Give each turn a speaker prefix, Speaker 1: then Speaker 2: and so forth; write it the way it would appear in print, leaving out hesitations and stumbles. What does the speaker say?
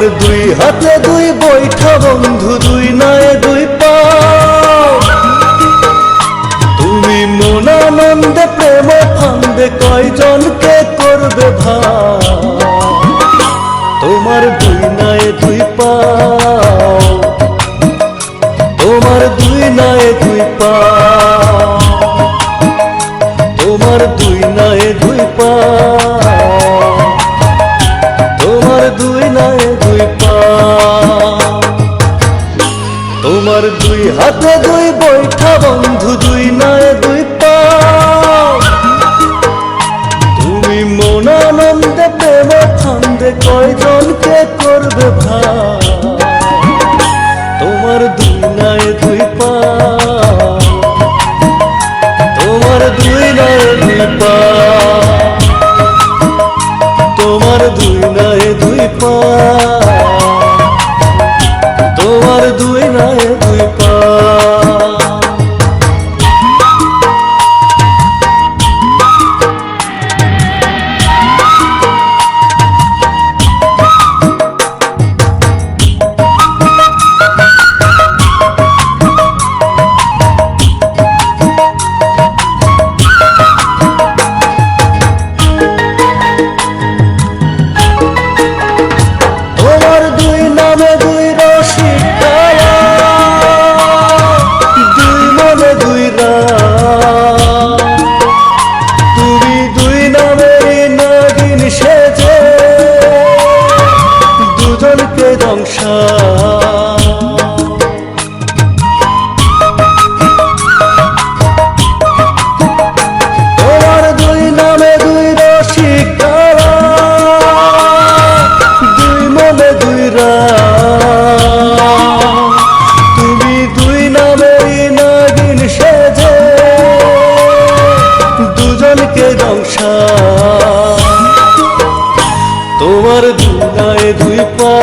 Speaker 1: তোমার দুই হাতে দুই বৈঠা বন্ধু, দুই নায়ে দুই পা। তুমি মন আনন্দে প্রেম ফান্দে কয়জনকে করবে ভাই। তোমার দুই নায়ে দুই পা, তোমার দুই নায়ে দুই পা, তোমার দুই নায়ে দুই পা, তোমার দুই নায়ে দুই পা। তোমার দুই হাতে দুই বৈঠা বন্ধু, দুই নায়ে দুই পা। তুমি মন আনন্দে প্রেম ফান্দে কয়জনকে করবে ভাই। তোমার দুই নায়ে দুই পা, তোমার দুই নায়ে দুই পা, তোমার দুই নায়ে দুই পা, তোমার দুই নায়ে দুই পা। তোমার দুই নামে দুই রশিদ ডালা, দুই মনে দুই রাত। তুমি দুই নামেরই নাগিন সেজে দুজনকে দংশা। তোমার দুই নামে দুই রশিদ ডালা, দুই মনে দুই রাত। তুমি দুই নামেরই নাগিন সেজে দুজনকে দংশা। তোমার দুই নায়ে দুই পা,